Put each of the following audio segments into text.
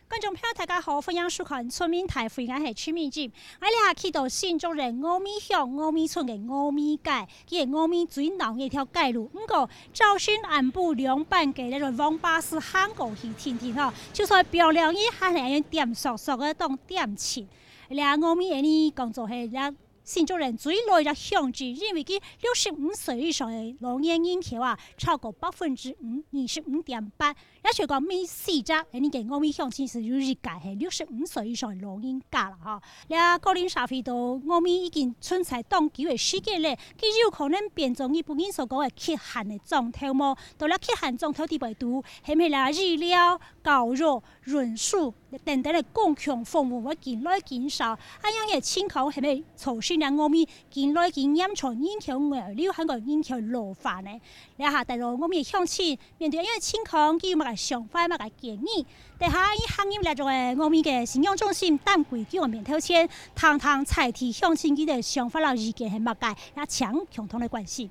观众朋友大家好，欢迎收看村民台，欢迎是曲米节。我哋下去到新竹人峨眉乡峨眉村嘅峨眉街，佢係峨眉最闹嘅一條街路。不過早先安部兩班嘅那個黃巴士行過去停停吼，就算漂亮伊還係用點索索嘅當點錢。倆峨眉呢講做係倆新竹人最耐嘅鄉鎮，因為佢65歲以上嘅老年人口啊，超過25.8%。而且講每4隻，你嘅峨眉鄉其實有一屆係65歲以上嘅老人家啦，嗬。你個人社會到峨眉已經存在當久嘅時間咧，佢有可能變成一般人所講嘅缺陷嘅狀態麼？到了缺陷狀態地步度，係咪啦？日料、教育、人數等等嘅公共服務會越來越少，咁樣嘅情況係咪造成了峨眉越來越嚴重影響外流，喺個影響老化呢？你下大陸峨眉鄉親面對呢個情況，佢有乜嘅想法、乜嘅建議？第下以行業嚟做嘅峨眉嘅信仰中心單規矩嘅面頭前，談談採提鄉親佢嘅想法啦、意見係乜嘅，也搶共同嘅關係。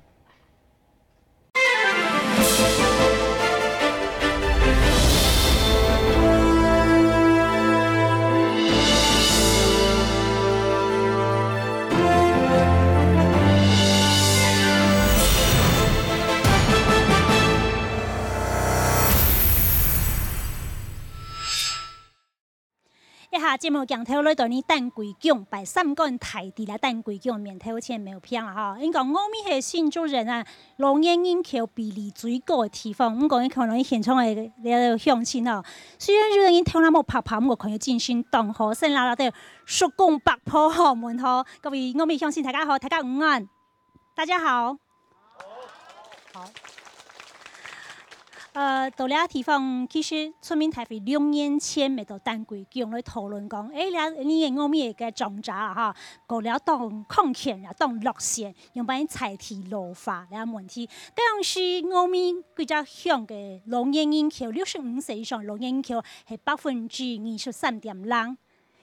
一下節目鏡頭裏度呢單規矩，擺3個人提啲啦，單規矩面頭前沒有偏啦哈。因講峨眉係新竹人啊，老年人口比例最高嘅地方。咁講可能現場嘅鄉親哦，雖然有人聽那麼拍拍，我可以進行動河聲啦，都叔公伯婆好門好，各位峨眉鄉親大家好，大家午安，大家好。好。到了地方，其實村民台會2年前咪到單規矩來討論講，你嘅峨眉嘅種植啦哈，過了當空權啊，當落線，用把採提老化呢個問題。嗰陣時峨眉幾隻鄉嘅老年人口65歲以上老年人口係23.2%，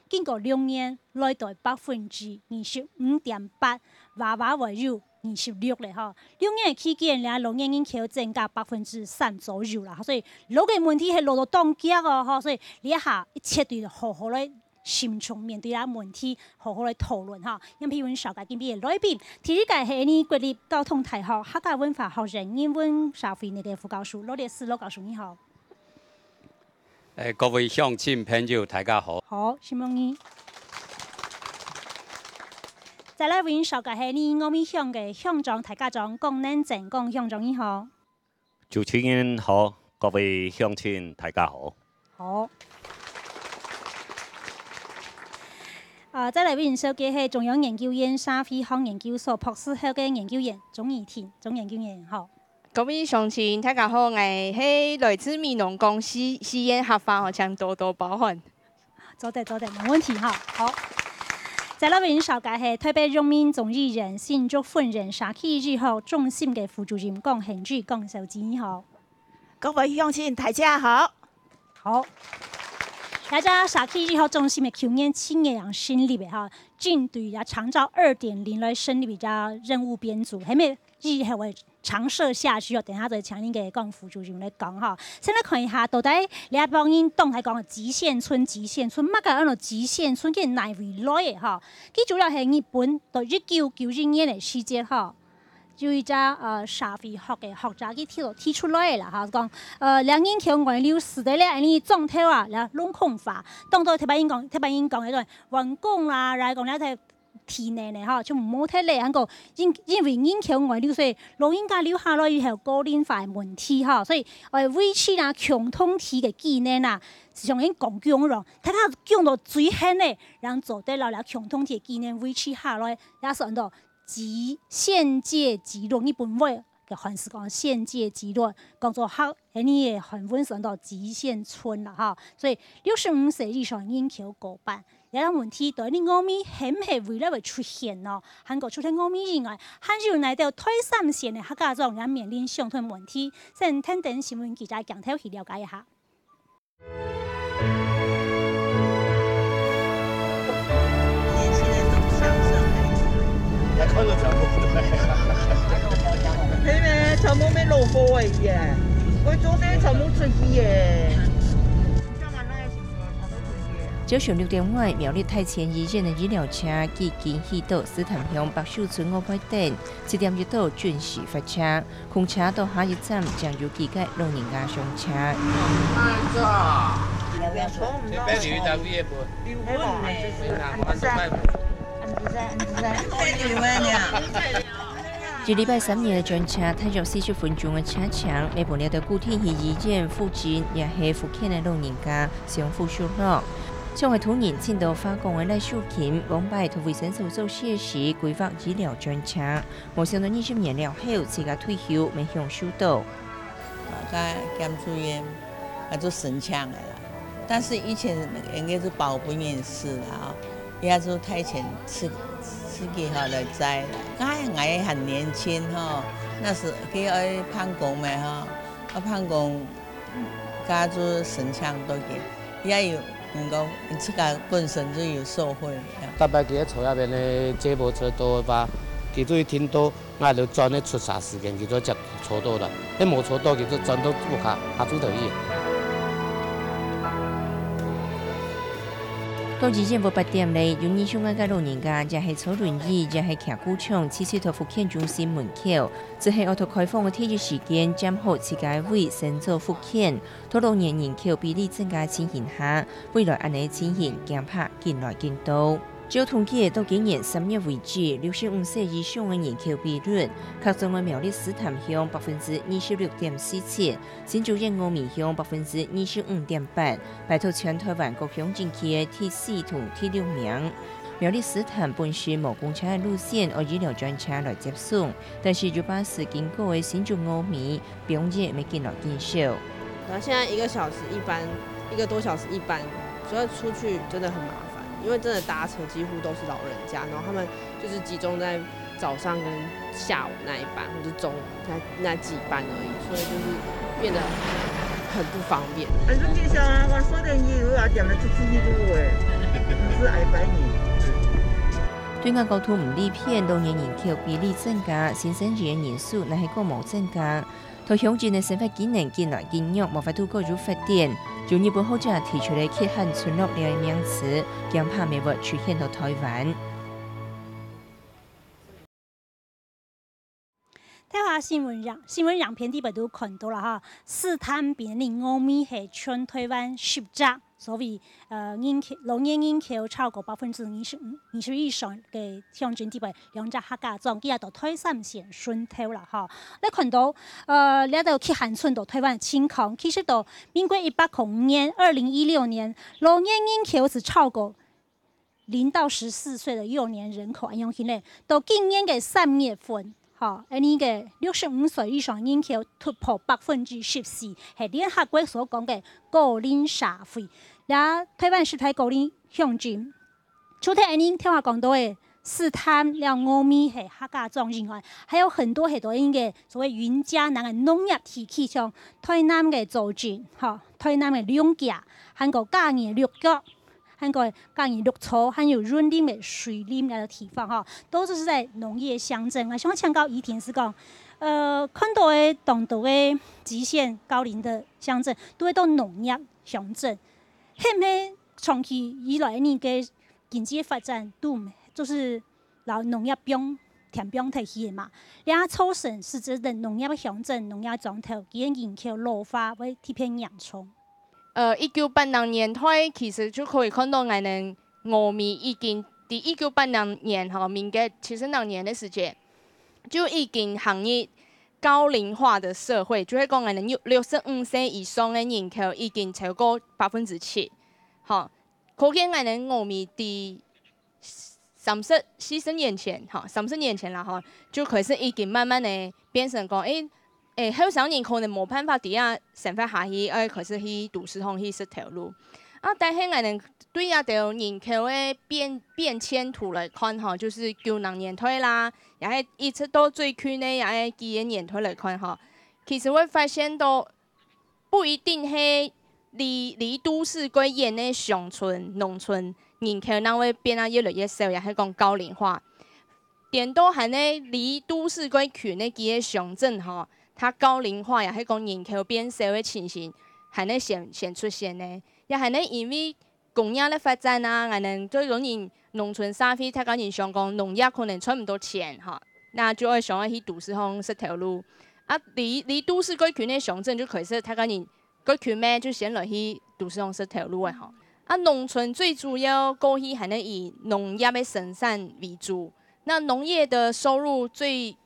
經過2年來到25.8%，娃娃為有26咧嗬，2年期間咧老年人口增加3%左右啦，所以老嘅問題係落到當家哦，嗬，所以呢一下一切對好好來慎重面對啦問題，好好來討論嚇。因譬如上屆見邊嘅來賓，第一屆係呢國立交通大學客家文化學人英文社會嘅副教授羅烈士羅教授你好。各位鄉親朋友大家好。好，希望你。再來為上屆係呢峨眉鄉嘅鄉長大家長江南正江鄉長你好。主持人好，各位鄉親大家好。好。再來為人紹介係中央研究院社會學研究所博士後嘅研究員鍾怡婷，總研究員好。各位鄉親大家好，我係來自美濃公司實驗合法，請多多包涵。坐定，冇問題哈。好。再來為人紹介係台北榮民總議員新竹婦人社區日後中心嘅副主任江慶珠江小姐你好。各位鄉親大家好。好。大家社區日後中心嘅去年7月樣成立嘅哈，針對呀長照2.0來成立嘅任務編組，係咪日後會長設下去？等下再請您嘅江副主任來講哈。先來看一下到底你一幫人動態講嘅極限村，乜嘅嗰個極限村嘅內圍來嘅哈？佢主要係日本到1992年嘅時節哈。就一隻社會學嘅學者佢提出來啦嚇，講兩人口外流時代咧，呢狀態啊，咧籠統化，當到特別應講嗰種員工啦，然後講咧係體內咧嚇，就唔好睇咧，個因為人口外流，所以老人家留下來以後個人化問題嚇，所以我哋維持啦共同體嘅技能啦，上應共用咯，睇下用到最狠咧，然後做得了共同體嘅技能維持下來，也算到。限界極論，日本話嘅漢字講限界極論，講做客喺呢嘅韓文上到極限村啦嚇，所以65歲以上人口過半，有個問題對你峨眉係唔係未來會出現咯？韓國除咗峨眉以外，還有嚟到台三線嘅客家莊也面臨相同問題，先聽等新聞記者鏡頭去了解一下。係咩？就冇咩路貨嘅，佢做咩就冇出意嘅。早上6點外，苗栗太前醫院的醫療車繼經去到斯坦鄉北秀村5擺店，7點一度準時發車，空車到下一站將由幾個老人家上車。至禮拜3日的專車，大約40分鐘的車程，每半日到古天去醫院附近，也係福建的老人家上附收落。上海土人青島化工的賴秀琴，往擺同衛生所做事時規劃醫療專車，冇想到20年了後，自家退休未享受到。減住院，做神槍的啦，但是以前應該是保不免事啦，也做太前自己好來栽啦。我很年輕哈，那時佢愛盼工咪哈，盼工加做神槍都嘅，也有能夠自家本身就有受惠。特別佢喺厝入面的接駁車多吧，佢做聽到，我就轉咧出啥時間，佢就接錯到啦。你冇錯到，佢就轉到不下做得意。到醫院8點嘞，有20歲嘅老人家，也係坐輪椅，也係騎鼓槍，次次到福建中心門口，只係奧拓開放嘅體育時間，減好自家位先做福建，到老年人口比例增加情形下，未來安尼情形驚怕更來更多。照統計，到今年3月為止，65歲以上嘅人口比率，其中嘅苗栗斯坦鄉26.47%，新竹縣峨眉鄉25.8%，排到全台灣各鄉鎮區嘅第4同第6名。苗栗斯坦本身無公車嘅路線，由醫療專車來接送，但是就巴士經過嘅新竹峨眉，並且未見來減少。然後現在1個小時一班，1個多小時一班，所以出去真的很麻煩。因為真的搭車幾乎都是老人家，然後他們就是集中在早上跟下午那一班，或者中午那幾班而已，所以就是變得很不方便。實際上啊，我說的醫療啊，點了1路誒，不是200年。對外交通唔理片，老年人口比例增加，新生兒人數乃係個冇增加。台鄉鎮嘅生活機能近來減弱，無法度過入發展。就日本學者提出嚟缺憾村落嘅名詞，驚怕未會出現到台灣。睇下新聞樣片啲咪都看到啦哈，斯坦邊嘅峨眉係全台灣10隻，所以老年人口超過25%以上嘅鄉鎮地位兩隻客家莊，今日到台三線順頭啦哈。你看到呢度缺憾村到台灣嘅情況，其實到民國105年2016年，老年人口是超過0到14歲的幼年人口，樣起嚟到今年嘅3月份。呢個65歲以上人口突破14%，係聯合國所講嘅高齡社會。嗱，台灣是睇高齡鄉鎮，除咗聽話講到嘅斯坦、峨眉係客家莊以外，還有很多嘅所謂雲嘉南嘅農業地區，像台南嘅竹圳、台南嘅兩甲、還有嘉義嘅六角。還有嘉義綠草，還有潤林的水林那個地方哈，都是在農業鄉鎮啊。像強高宜庭是講，看到的東島的極限高齡的鄉鎮，都會到農業鄉鎮。係咪長期以來呢個經濟發展都就是老農業兵田兵提起的嘛？兩個超省是指的農業鄉鎮、農業莊頭，佢人口老化會特別嚴重。1980年代其實就可以看到，我哋峨眉已經喺1980年哈，民國72年的時間就已經行入高齡化的社會，就係講我哋65歲以上嘅人口已經超過7%，哈，可見我哋峨眉喺40年前，哈，30年前啦，哈，就開始已經慢慢的變成講，後生人可能冇辦法啲啊生活下去，開始去都市通去識條路。但係我哋對啊條人口嘅變遷圖來看，哈，就是90年代啦，也係一直到最近呢，也係幾個年代來看，哈，其實會發現到不一定係離都市過遠嘅鄉村、農村人口，那會變啊越來越少，也係講高齡化。點都係呢離都市過遠嘅幾個鄉鎮，哈。它高齡化也係講人口變少嘅情形，係呢先出現呢，也係呢因為工业咧发展啊，可能对老人农村社会，睇人想讲农业可能赚唔到钱哈，那就会想要去都市方识条路。啊，离都市居群的乡镇就开始睇人居群咩，就先来去都市方识条路嘅吼。啊，农村最主要过去还能以农业的生产为主，那农业的收入最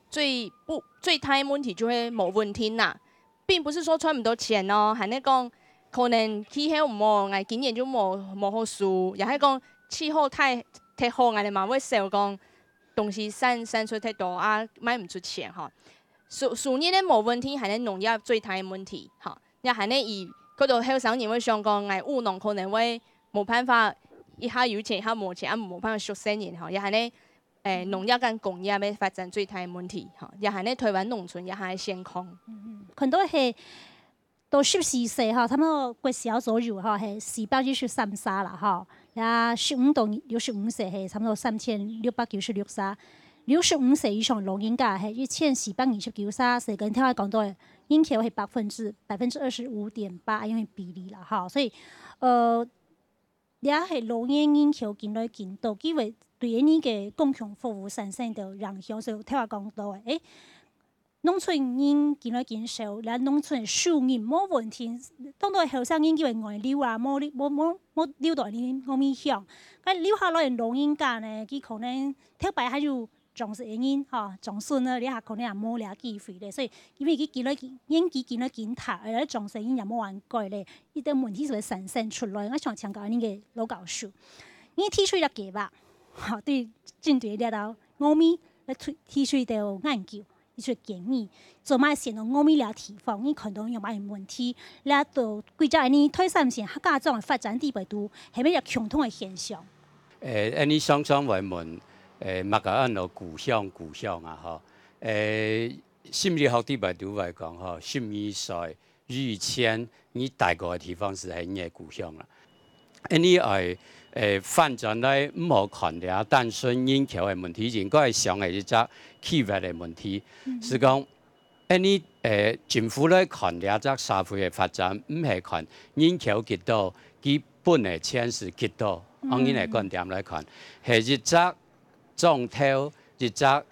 大的问题就会冇稳定啦，并不是说赚唔到钱哦，还能讲可能气候唔好，哎，今年就冇好树，也系讲气候太好，哎，你嘛会少讲东西产出太多啊，卖唔出钱哈。树叶咧冇问题，还能农业最大的问题哈，也还能以嗰度后生人会想讲，哎，务农可能会冇办法，一下有钱，一下冇钱，啊冇办法熟生人哈，也还能农业跟工业要发展最大的问题哈，也还能台湾农村也还现况。很多係到14歲哈，他們國小左右哈係493沙啦哈，呀15到65歲係差唔多3696沙，65歲以上老人家係1429沙，所以跟聽我講到嘅人口係25.8%，因為比例啦哈，所以也係老年人口見來見到，機會對呢個公共服務產生到影響，所以聽我講到嘅農村人見來見少，然後農村樹葉冇問題，當到後生人叫為外流啊，冇流到呢個面向，咁留下來老人家呢，佢可能特別係要重視人嚇，重視呢，你下可能也冇了機會咧，所以因為佢見來見來見睇，而且重視人也冇玩過咧，呢啲問題就會產生出來。我想請教呢個老教授，你提出一個計劃，嚇對針對呢度我咪嚟提出到研究。提出建議，做乜先到我哋倆地方，你看到有乜問題，倆到規則呢推三線客家莊發展地位度係咪有共同嘅現象？你雙雙為問，乜個按照故鄉啊，嗬，心理學地位度嚟講，嗬，12歲以前你大個嘅地方是係你嘅故鄉啦。你係發展咧唔好看嘅，單純人口嘅問題，應該係想係一隻企業嘅問題，是講你政府咧看嘅一隻社會嘅發展，唔係看人口幾多，基本嘅錢是幾多，按呢個觀點來看，係一隻狀態、一隻鄉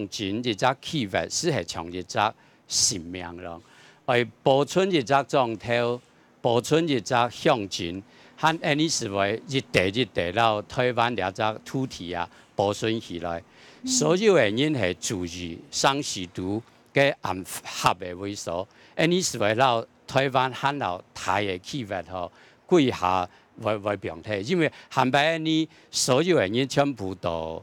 鎮、一隻企業，是係從一隻生命咯，係保存一隻狀態，保存一隻鄉鎮。和你是為一地到台灣兩隻土地啊保存起來，所有嘅人係注意上水都嘅暗合嘅位所，你是為到台灣和到大嘅企業吼歸下為平替，因為韓白你所有嘅人全部都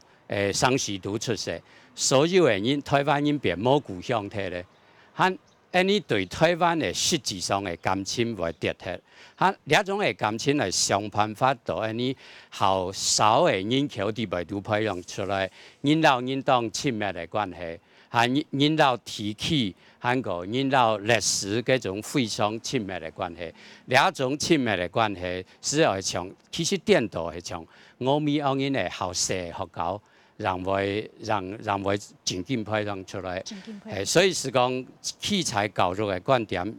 上水都出世，所有嘅人台灣人變冇故鄉體咧，和你對台灣嘅實際上嘅感情會跌脫。嚇，兩種嘅感情係想辦法到你後少嘅人口地位都培養出來，人老人當親密嘅關係，嚇人老提起韓國人老歷史嗰種非常親密嘅關係，兩種親密嘅關係是係從其實顛倒係從我哋安人嘅後世學校。讓會漸漸培養出來，所以是講器材教育嘅觀點，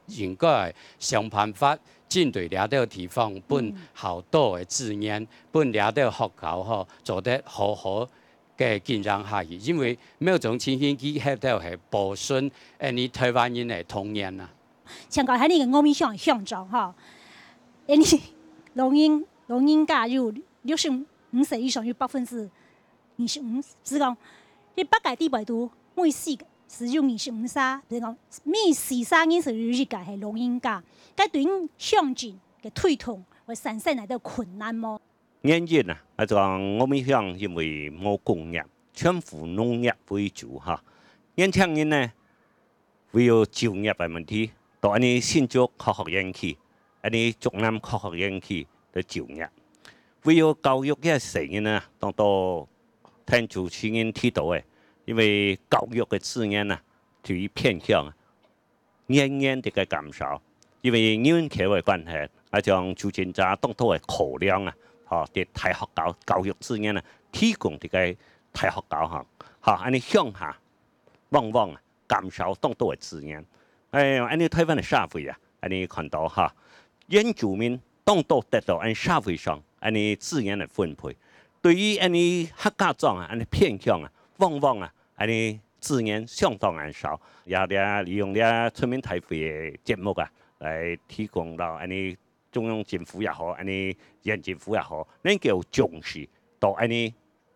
應該想辦法針對兩個地方，本好多嘅資源，本兩個學校嗬做得好好嘅建設下去，因為每種情形佢喺度係保存你台灣人嘅童年啊。像講喺呢個我們鄉長嗬，你老人家有65歲以上有25%。是講你北界地位度每4個是有25沙，就是講每4沙人是有一個係老人家，咁對鄉鎮嘅推動會產生嚟到困難麼？原因啊，係講我們鄉因為冇工業，全部農業為主嚇。年輕人呢，會有就業嘅問題，到你新竹科學園區，你竹南科學園區嘅就業，會有教育嘅成員啊，當到。聽主持人提到嘅，因為教育嘅資源啊，對於偏向啊，年年地嘅減少，因為人口嘅關係，啊將主持人當多嘅考量啊，嚇啲大學教育資源啊，提供啲嘅大學教學，嚇安尼鄉下往往啊減少當多嘅資源，安尼台灣嘅社會啊，安尼看到嚇原住民当都得到社会上资源的分配。对于客家庄啊，偏向啊，往往啊，资源相当少，也利用村民台会的节目啊，来提供到中央政府也好，县政府也好，能够重视到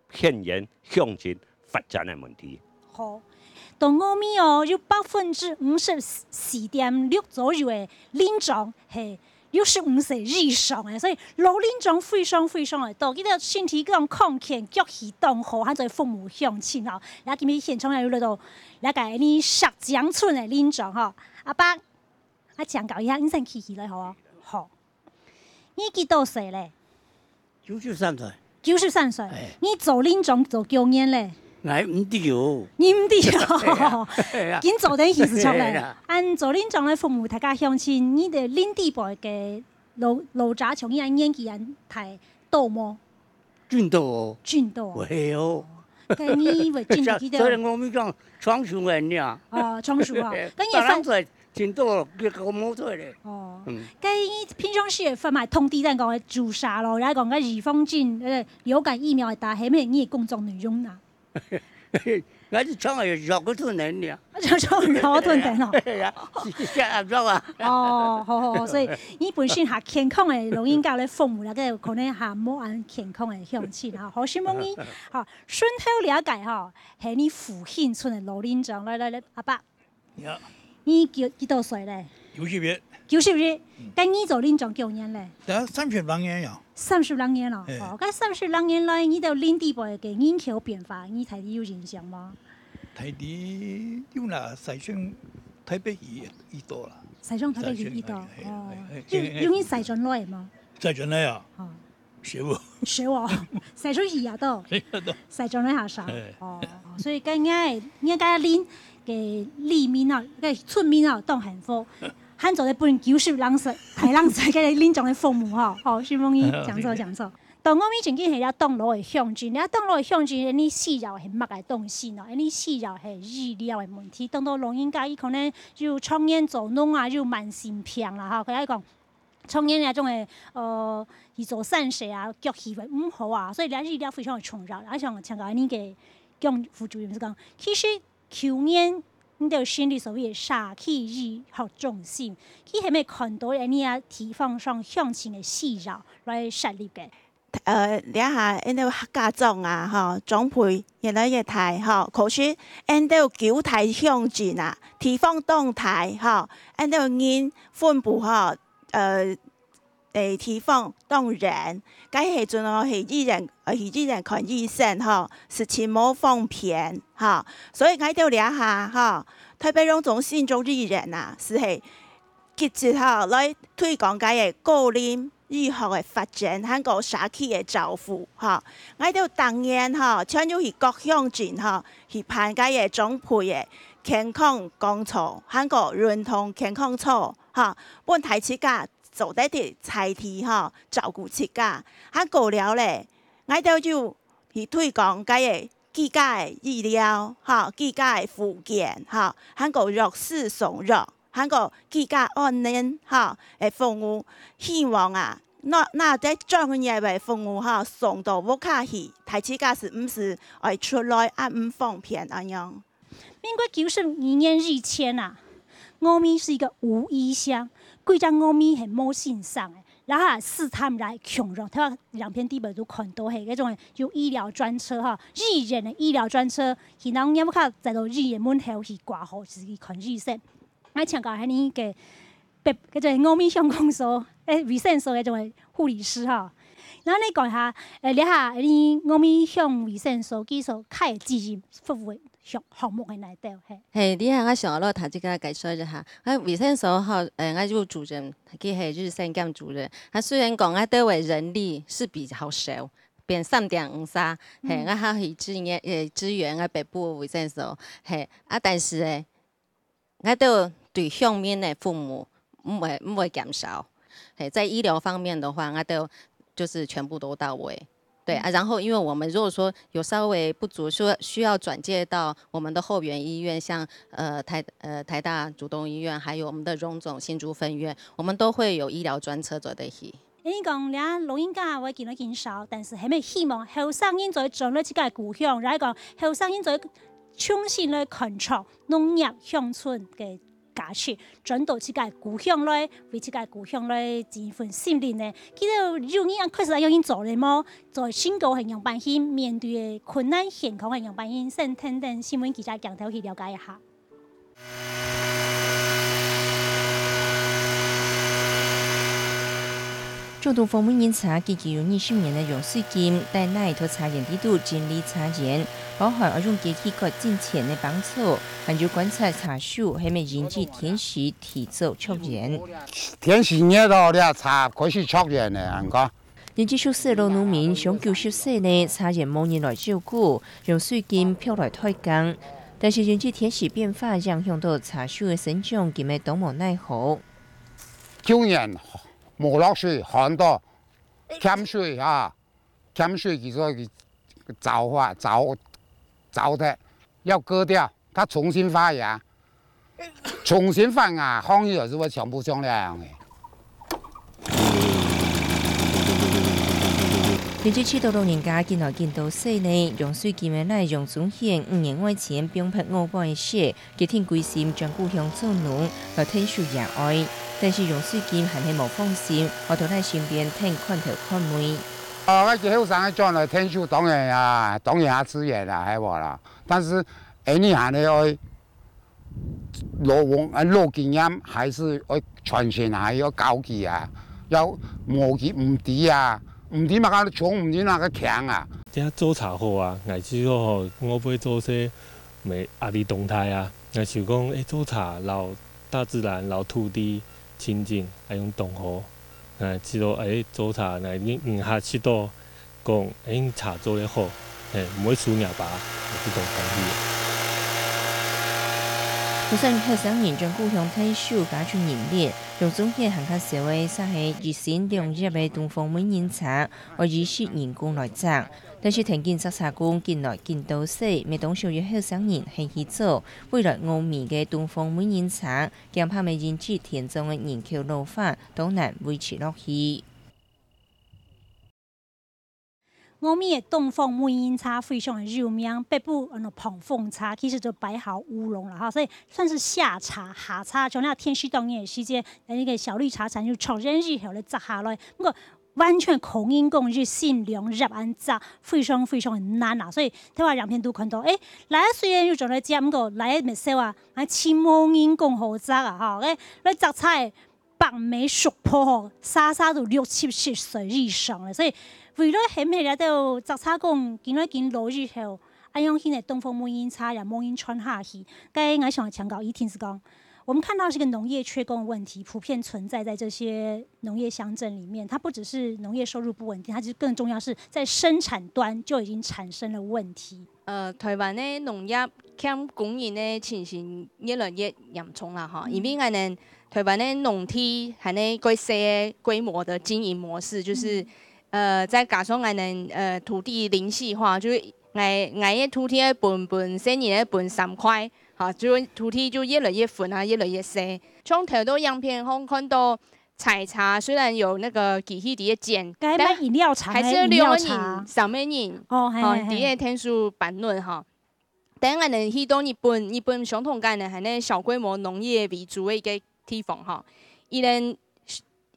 偏远乡镇发展的问题。好，到我们哦，有54.6%左右的领长系65岁以上的，所以老领长非常的多。记得身体讲康健、脚气动好，还在父母乡亲吼。然后今日现场有到了解你石江村的领长吼，阿伯，请教一下，你先起来好啊？好，你几多岁咧？93岁。93岁，你做领长做几年咧？我唔知哦，你唔知哦，紧做点意思出来。按做领长的父母大家乡亲，你的领地辈嘅老早从伊年纪人太多么？真多哦，真多。会哦。咁你会真记得？所以我们讲樟树人呀。哦，樟树啊，咁也分在真多，佢個冇做咧。哦，咁平常時分埋通知咱講嘅注射咯，然後講嘅預防針、流感疫苗嘅打，係咩？你嘅工作內容啊？我是廠係繞個屯人呀。廠繞個屯人咯。係啊，係繞啊。哦，好，所以你本身係健康嘅老人家咧，父母咧，個可能係冇按健康嘅鄉親嚇。好，希望你嚇順頭了解嚇，係你附近村嘅老人長，來，阿伯。你幾多歲咧？90。90，咁你做領長幾年咧？32年呀。32年咯，哦，咁32年來，你到領地輩嘅人口變化，你睇有印象嗎？睇啲有啦，西上台北伊多啦。西上台北伊多，哦，有你西上來嗎？西上來啊？哦，少喎。少喎，西上伊也多。西上來下少，哦，所以咁應該領嘅里面啊，嘅村民啊，當幸福。喊做咧本90人歲，大人歲嘅領長嘅父母吼，好，希望你講錯。當我們曾經係了當老嘅鄉鎮，了當老嘅鄉鎮，你飼料係乜嘅東西呢？你飼料係飼料嘅問題，當到老人家伊可能就創業做農啊，就慢性病啦嚇。佢喺講創業那種嘅去做sản食啊，腳氣會唔好啊，所以咧飼料非常嘅重要。而且像講你嘅講副主任是講，其實去年。你就心理所謂嘅社區醫學中心，佢係咪看到你啊地方上鄉親嘅需要來設立嘅？你下因到客家莊啊，嗬，總配越來越大，嗬，可是因到九大鄉鎮啊，地方動態，嗬，因到人分布，嗬，地方當人，該係盡我係醫人看醫生，嗬，事情冇方便，嗬，所以喺度了下，嗬，台北榮總新中醫人啊，是係積極嗬來推廣該嘅個人醫學嘅發展，喺個社區嘅照顧，嗬，喺度當然嗬，將要去各鄉鎮嗬，去辦該嘅總配嘅健康講座，喺個認同健康操，嗬，本台設家。做得啲財體嗬，照顧自家，喺過了咧，我哋就去推廣嗰個居家嘅醫療，嚇居家嘅復健，嚇喺個弱勢上弱，喺個居家安寧，嚇誒服務，希望啊，那啲專業嘅服務嚇送到屋企去，睇自家是唔是誒出來啊唔方便咁樣。民國92年以前啊，我們是一個無醫鄉。貴州我們係冇線上嘅，然後試探來窮人，睇下兩片地板都看到係嗰種有醫療專車哈，醫院嘅醫療專車，然後有冇看在到醫院門口去掛號自己看醫生。我請教下你嘅，嗰種我們鄉公所衛生所嗰種護理師哈。然後你講下你下你我們鄉衛生所幾所開資金服務項目喺哪度？係，你下我上落頭先介紹一下，我衛生所吼，我就主任，佢係日生監主任。他雖然講我單位人力是比較少，變3.53，係我還去支援我北部衛生所，係啊，但是咧，我都對鄉民嘅父母唔會減少，係在醫療方面的話，我都就是全部都到位。對啊，然後因為我們如果說有稍微不足，需要轉介到我們的後援醫院，像台大主動醫院，還有我們的榮總新竹分院，我們都會有醫療專車做得起。你讲俩老人家会见到减少，但是还没希望后生人在转到自家故乡，然后讲后生人在重新来看创农业乡村嘅价值，转到自家故乡来，为自家故乡来尽一份心力呢。其实有人开始有人做咧么，在新高係樣辦先面對嘅困難現況係樣辦先，先聽聽新聞記者鏡頭去了解一下。中东风每年查积极用20年的用水金，但那头查验地度尽力查验，包含而用机器个进前的帮助，还有观察查数，还没引起天时提早出现。天时热到了，查开始出现了，安讲。年纪14老农民想90岁呢，查验某年来照顾，用水金漂来推工，但是引起天时变化，影响到查数的生长，今日都无奈何。今年冇落水，旱到欠水啊，欠水其实糟的要割掉，它重新发芽，重新发芽，放叶是会全部上来的。年纪7老人家今来见到细呢，用水金的内容总显5年外前并拍5半的血，家庭归心将故乡做农，来体恤野爱。但是用水金还是无放心，我都在身边听看头看尾。我几后生转来天数当然啊，当然也资源啦，系无啦。但是你还得要落经验，还是要传承，还要教佢啊，要磨佢唔低啊，唔低嘛个重，唔低那个强啊。这做茶好啊，爱是说我不会做些咩压力动态啊，爱想讲做茶留大自然，留土地。亲近，爱用同好，知道做茶，下知道讲茶做得好，唔会输赢吧，这种关系。就算后生人将故乡体恤加出人力，用总体行较社会，煞系热心农业的东方美人茶，而以是人工来种。但是田间摘茶工进来见到死，未当属于后生人系去做，为了5米的东方美人茶，恐怕未引起田中的人口老化，都难维持落去。5米的东方美人茶非常的有名，北部蓬凤茶其实就摆好乌龙了哈，所以算是夏茶、夏茶。像那天时当然时节，那个小绿茶产就超人日后来摘下来，不过完全空因讲是限量入安摘，非常非常的难啊。所以睇话两片都看到，来虽然要做来摘，不过来咪少啊，千毛因讲好摘啊哈，来摘菜白梅熟破吼，沙沙都60、70岁以上了，所以。为了很起来到摘茶工，见了见落日后，用现在东方美人茶也梦因传下去。该我想强调一听是讲，我们看到这个农业缺工的问题，普遍存在在这些农业乡镇里面。它不只是农业收入不稳定，它就更重要是在生产端就已经产生了问题。台湾的农业欠供应的情形越来越严重了哈，因为台湾的农地还那规些规模的经营模式就是。再加上土地零细化，就是的土地分10年分3块，哈，就土地就越来越分啊，越来越细。从头到样片上看到采茶虽然有那个机器底下剪，但饮料茶还是2个人、3个人，底下天数办论哈。但去到日本相同间系呢小规模农业为主的一个地方哈，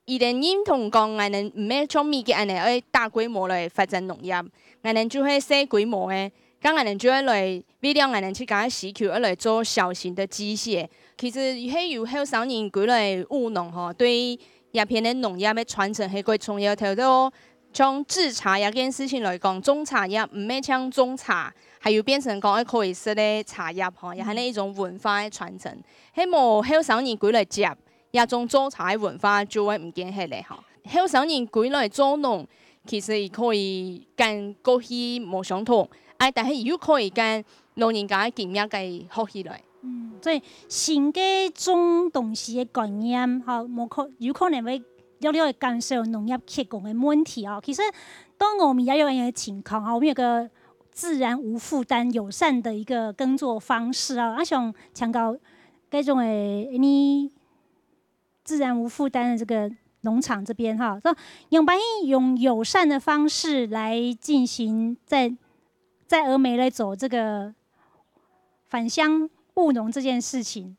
伊哋认同讲，唔係從物嘅大規模來發展農業，就係小規模嘅，咁就係來為了去講需求而來做小型的機械。其實係由後生人過來務農嗬，對一片嘅農業嘅傳承係幾重要。頭到從製茶一件事情來講，種茶葉唔係像種茶，係要變成講可以食嘅茶葉嗬，又係呢一種文化嘅傳承。係冇後生人過來接。一種做茶嘅文化就會唔見起嚟嚇。後生人過來做農，其實可以跟過去冇相同，但係又可以跟老人家嘅經驗嘅學起來。所以新嘅種東西嘅概念嚇，有可能會會減少農業缺工嘅問題啊。其實當我們也有樣嘅情況啊，我們有個自然無負擔、友善的一個耕作方式啊，我想強調嗰種自然無負擔的這個农场这边哈，说永白用友善的方式来进行在峨眉来走这个返乡务农这件事情。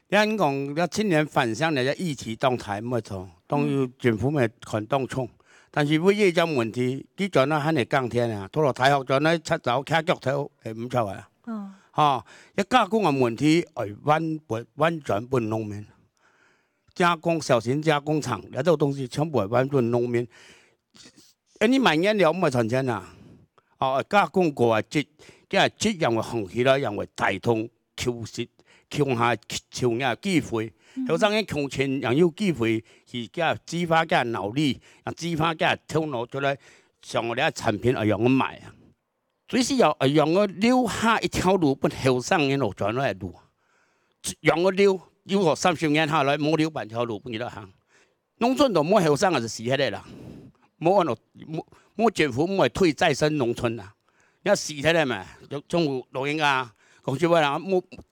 咱讲要青年返乡的一起动态没错，当然政府咪看当冲，但是每一种问题，佢做那肯定降天啊，拖落大学做那出走卡腳頭係唔錯啊。一加工嘅問題係完全不農民。加工小型加工厂，那這個東西全部係完全農民。你買原料唔係賺錢啊！加工過啊，即係人為行起啦，人為大通求實，窮下窮嘅機會，有陣嘅窮錢人有機會去嘅激發嘅腦力，激發嘅頭腦出來，上我哋嘅產品係用咁賣啊！最需要係用我留下一條路，不後生嘅路轉來路，用我留。如果30年下來冇留半條路，不記得行。農村都冇後生就死喺度啦，冇政府冇推再生農村啦，因為死喺度嘛，中老人家講説話啦，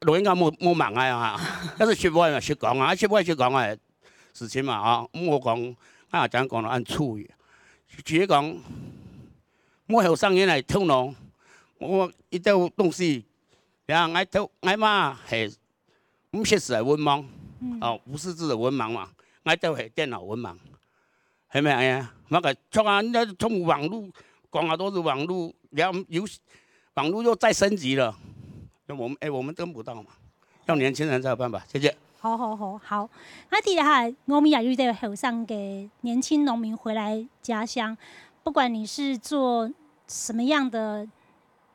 老人家冇忙啊嚇，一是説話嘛説講啊，説話説講啊事情嘛啊，我講啊講到按處語，自己講冇後生人嚟偷農，我一到東西，然後我媽係。唔識字係文盲，唔識字係文盲嘛，我都係電腦文盲，係咪啊？那個從網絡講啊都是網絡，然後網絡又再升級了，我們跟不到嘛，要年輕人才有辦法。謝謝。好。那第二下，我們也遇到後生嘅年輕農民回來家鄉，不管你是做什麼樣的。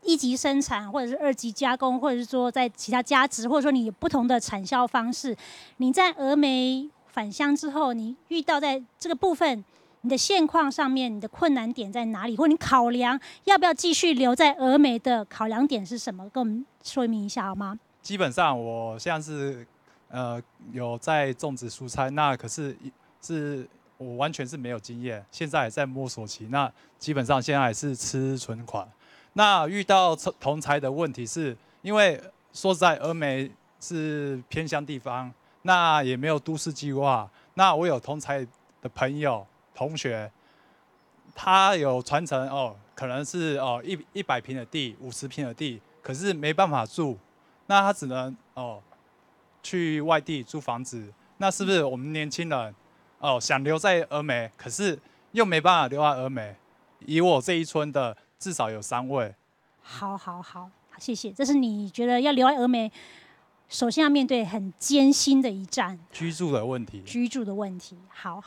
一級生產，或者是二級加工，或者是說在其他加值，或者說你有不同的產銷方式。你在峨眉返鄉之後，你遇到在這個部分，你的現況上面，你的困難點在哪裡？或者你考量要不要繼續留在峨眉的考量點是什麼？跟我們說明一下好嗎？基本上我像是有在種植蔬菜，那可是我完全是沒有經驗，現在還在摸索期。那基本上現在還是吃存款。那遇到同儕的問題是，因為說實在，峨眉是偏鄉地方，那也沒有都市計劃。那我有同儕的朋友、同學，他有傳承可能是100坪的地、50坪的地，可是沒辦法住，那他只能去外地租房子。那是不是我們年輕人想留在峨眉，可是又沒辦法留在峨眉？以我這一村的。至少有3位。好，謝謝。這是你覺得要留在峨眉，首先要面對很艱辛的一戰。居住的問題。好。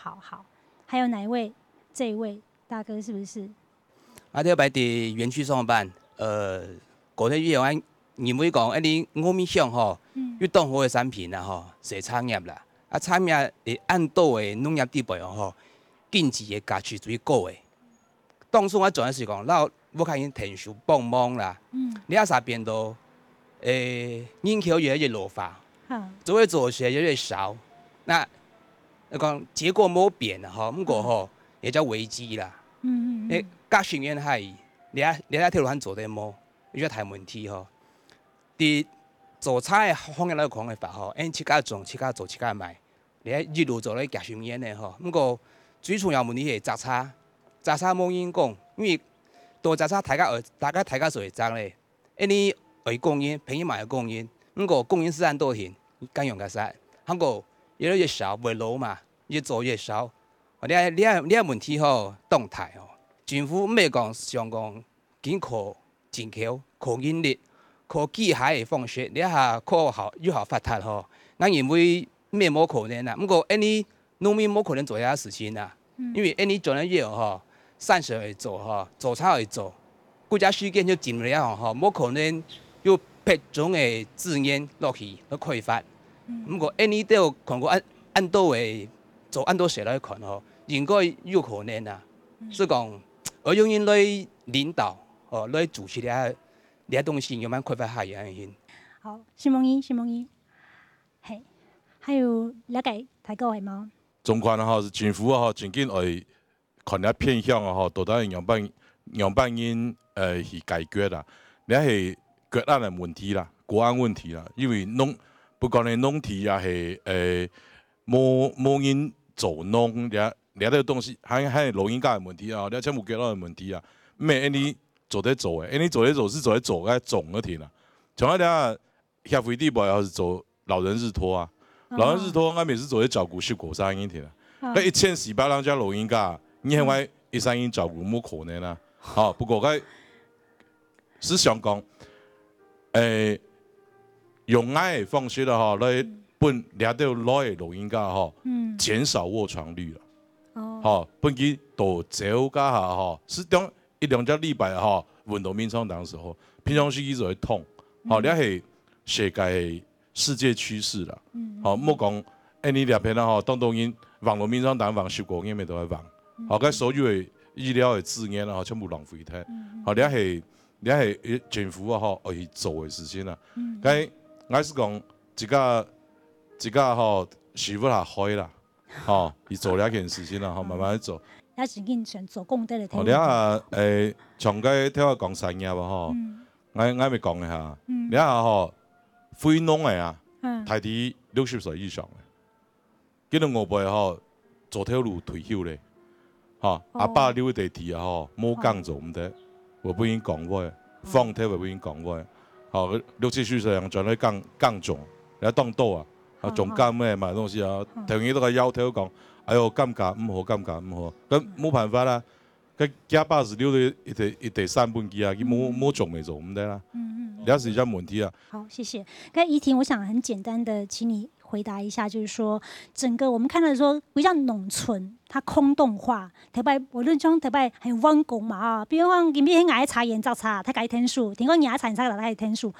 還有哪一位？這一位大哥是不是？我哋喺啲園區上班。嗰啲業務，認為講一啲峨眉鄉嗬，要當好嘅產品啦嗬，係產業啦。產業係按到嘅農業地位嗬，經濟嘅價值最高嘅。當初我做嘅時講，我看見田鼠幫忙啦，你阿啥變到人口越來越老化，做嘅做事越來越少，那講結果冇變啦，不過嗬也叫危機啦。你隔成年係你喺條路行做啲冇，呢個大問題嗬。啲做菜方面嚟講嘅法嗬，自家種、自家做、自家賣，你喺一路做咧隔成年嘅嗬。不過最重要問題係雜差冇人講，因為多雜差大家所會爭咧，一啲會供應，便宜買嘅供應，不過供應是按多錢，咁樣嘅曬，不過越來越少，會老嘛，越做越少。你係問題嗬，動態嗬，政府唔係講上講僅靠人口、靠人力、靠機械嘅方式，你係靠有效發達嗬，我認為咩冇可能啊，不過啲農民冇可能做呢啲事情啊，因為啲做呢嘢嗬。散水去做做菜去做，國家時間就盡量冇可能要別種嘅資源落去開發。不過呢都要看過按多嘅做按多時來看應該有可能啊。所以講，我用人來領導來主持呢啲東西，慢慢開發下嘢。好，新夢姨，係，還有了解睇過係嗎？中環是政府真緊會。看你偏向到底樣辦因去解決啦，你係國安嘅問題啦，國安問題啦，因為不管你農地也係冇人走弄了这个东西，还录音架的问题啊，了全部给到的问题啊，咩你走在走诶，你走在走是走在走该总了停了，从那了下飞地步要是走老人日托啊，老人日托我每次走在照顾10个3音停了，那1400人家录音架，你还会1-3音照顾冇可能啊，好不过该是想讲，用爱的方式啦吼来本抓到老的录音架吼，减少卧床率啦，吼本期多走加下吼，是当1-2个礼拜吼运动民众当时候，平常时期就会痛，吼，了是世界世界趋势啦，吼莫讲你两边啦吼，当因网络民众当网10个月咪都会网，吼，该所有的医疗的资源啦吼全部浪费脱，吼了是政府啊吼去做的事情啦，该我是讲一个吼师傅下开啦，吼，去做了件事情啦，吼慢慢去做。也是紧选做功德的体育。了啊，从个听我讲产业吧吼，我咪讲一下，了下吼，非农的啊，大抵60岁以上的，今日我辈吼做体育退休咧，吼阿爸留地地啊吼，冇工做唔得，我不应讲话，放体我不应讲话，吼60-70岁人转来讲种，来当倒啊，种干咩买东西啊，同伊都个要求讲。哎呦，感觉唔好，感觉唔好，咁冇办法啦。佢假把是留到第3本機啊，佢冇種未做唔得啦。了是一個問題啊。好，謝謝。剛才怡婷，我想很簡單的，請你回答一下，就是說，整個我們看到說，比較農村，它空洞化，台北無論講台北很溫工嘛啊，比如講今邊捱茶鹽造茶，它改天數，聽講捱茶鹽它改天數，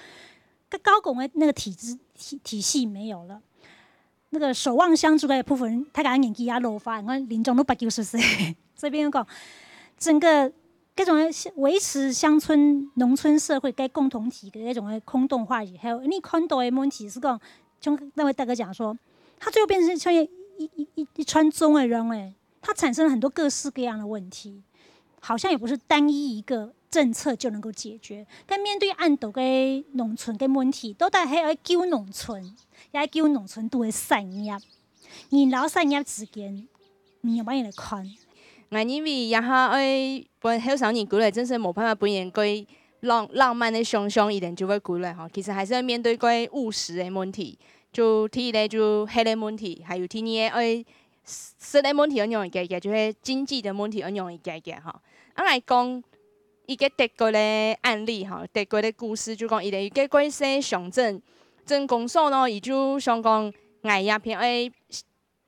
個高工的那個體系沒有了。那個守望相助的部分，他講年紀也老化，我臨終都80-90歲。這邊講整個這種維持鄉村、農村社會該共同體的那種空洞化以後，你看到的問題是講，像那位大哥講說，他最後變成像一川中的人誒，它產生了很多各式各樣的問題，好像也不是單一一個政策就能夠解決。但面對按度嘅農村嘅問題，都係要救農村。也叫農村都會產業，而老產業之間，你有乜嘢來看？我認為也下愛本後生年過來，真是冇辦法本人佢浪漫的想象一定就會過來哈。其實還是要面對佢務實的問題，就第一咧就黑的問題，還有第二個愛實的問題要容易解決，就是經濟的問題要容易解決哈。我來講一個德國的案例哈，德國的故事就講伊個一個貴些鄉鎮。真工所呢，伊就想講，我也偏愛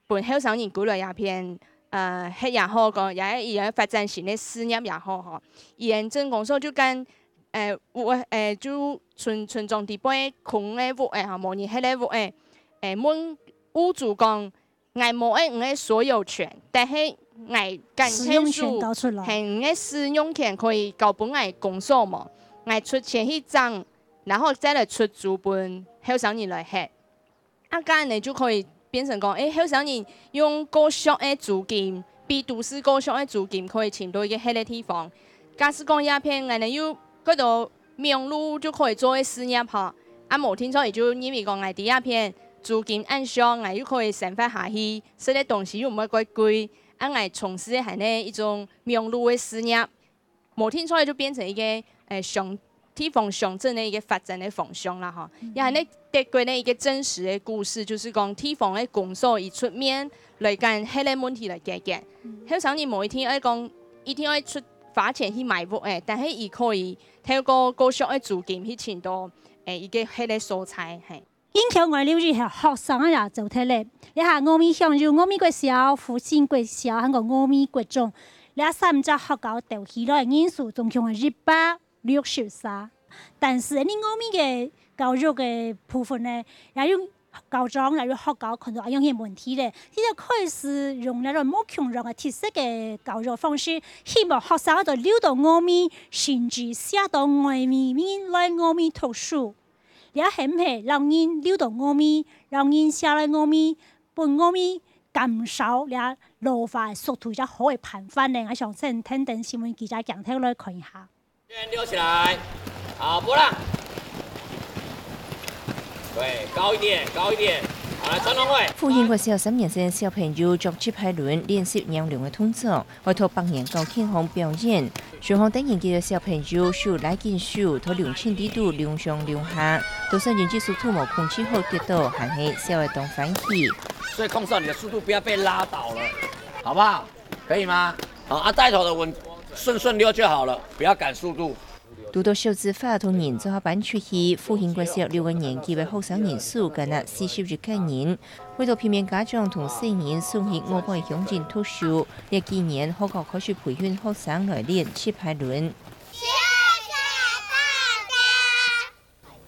本後生人過來也偏迄也好個，也伊個發展新的事業也好吼。伊個真工所就跟就村莊地邊空個屋誒吼，模擬迄個屋誒，問屋主講，我冇個所有權，但係我間天數係個使用權可以交本我工所嘛，我出錢去漲。然後再來出租本後生人來吃，啊，咁你就可以變成講，後生人用高俗嘅租金，比都市高俗嘅租金可以請到一個迄個地方。假使講鴉片，我哋要嗰度名路就可以做一事業嚇，啊冇聽錯，也就因為講我哋鴉片租金按上，我又可以生活下去，食啲東西又唔會貴貴，啊我從事係呢一種名路嘅事業，冇聽錯就變成一個上。地方鄉鎮的一個發展的方向啦，哈，也係呢德國的一個真實的故事，就是講地方的工所以出面來間迄個問題來解決。後生人某一天愛講，一定要出花錢去買屋誒，但係伊可以透過高俗的租金去請到一個迄個所在係。英橋外了係學生啊，就睇咧，你下我咪向住我咪國小、復興國小，喺個我咪國中，你3隻學校調起來人數總共係163，但是你我咪嘅教育嘅部分呢，也用校長也用學校看到有些問題咧，呢就開始用那種冇強弱嘅特色嘅教育方式，希望學生就溜到我咪，甚至寫到外面來我咪讀書。也係唔係讓人溜到我咪，讓人寫來我咪，幫我咪減少了老化速度，一好嘅辦法呢。我想先聽等新聞記者講聽來看一下。先溜起來，好，波浪。對，高一點，高一點。复兴国小3年生小朋友作节拍轮练习娘娘的动作，为托帮人高天皇表演。双方等年纪的小朋友手来紧手，托两千几度两上两下，都算人技速度无控制好跌倒，还是小的动欢喜。所以控制你的速度，不要被拉倒了，好不好？可以吗？好带头的稳顺溜就好了，不要赶速度。拄到少子化同年做下班出去，复兴国小6个年级的学生人数仅40个人。为了避免家长同成人送去外国乡镇读书，今年学校开始培训学生来练节拍轮。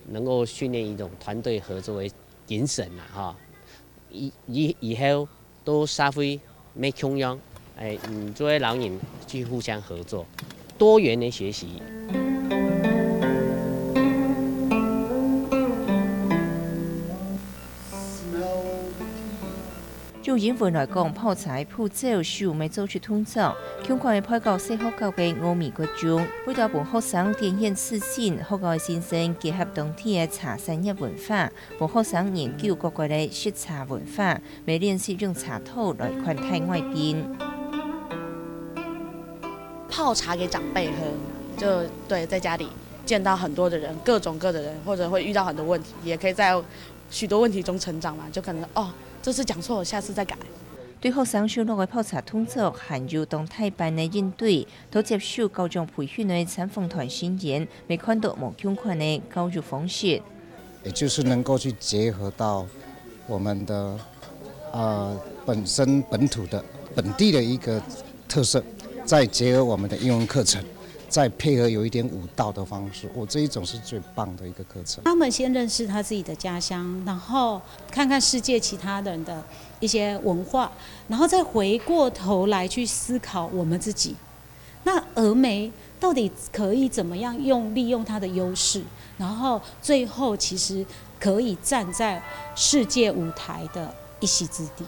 能够训练一种团队合作的精神哈，以后都社会没穷样，作为老人去互相合作，多元的学习。就演员来讲，泡菜、泡酒是有咩做出动作。强款的派到小学校嘅欧美国中，为了帮学生展现自信，学校的先生结合当地的茶产业文化，帮学生研究各国的食茶文化，每练习用茶头来款待外宾。泡茶给长辈喝，就对，在家里见到很多的人，各种各的人，或者会遇到很多问题，也可以在许多问题中成长嘛，就可能这次讲错了，下次再改。对学生上落的泡茶动作，含有动态班的应对，都接受高中培训的参访团训练，没看到无相关的教育方式。也就是能够去结合到我们的本身本土的本地的一个特色，再结合我们的英文课程。再配合有一点舞蹈的方式，这一种是最棒的一个课程。他们先认识他自己的家乡，然后看看世界其他人的一些文化，然后再回过头来去思考我们自己。那峨眉到底可以怎么样利用它的优势，然后最后其实可以站在世界舞台的一席之地。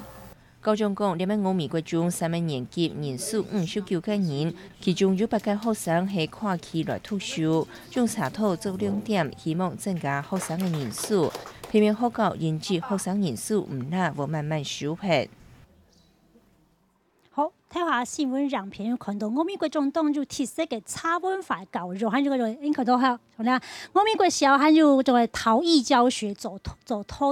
高中讲，你们欧美国中3个年级人数59个人，其中有8个学生是跨期来读书，用茶套做亮点，希望增加学生的人数，避免学校引致学生人数唔大或慢慢收窄。好，睇下新闻上片看到我们国中当就特色嘅茶文化教育，还有个应看到哈，我们小还有就系陶艺教学做土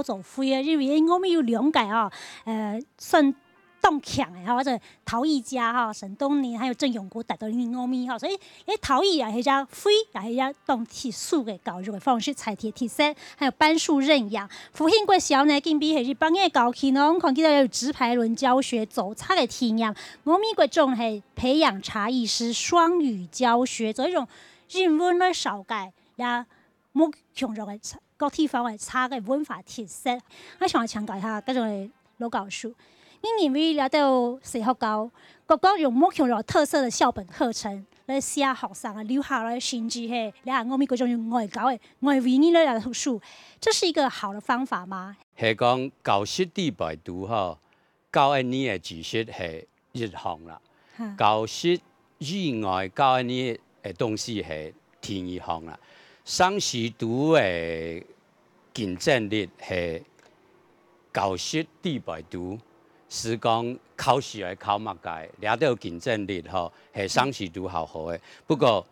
做灰啊，因为我们有2届算动强的或者陶艺家哈，沈东年还有郑永国带到我们哈，所以陶艺啊，或者灰啊，或者动体术嘅教育嘅方式，采铁特色，还有班数认养。复兴国小呢，近比是帮嘅教起呢，我看见到有直排轮教学、走茶嘅体验。我们国中系培养茶艺师双语教学，做一种日文嘅少解，也冇强弱嘅各地方嘅茶嘅文化特色。我想强调一下嗰种老教授。因认为了到社学校，各个用目强弱特色的校本课程来写学生啊留下来甚至係你看我们嗰種用外教嘅外語言來讀書，這是一個好的方法嗎？係講教室地排讀吼，教一年嘅知識係一項啦，教室以外教一年嘅東西係第二項啦。上時讀嘅競爭力係教室地排讀。是講考試係考乜界，掠到競爭力吼，係上時都好好嘅。不過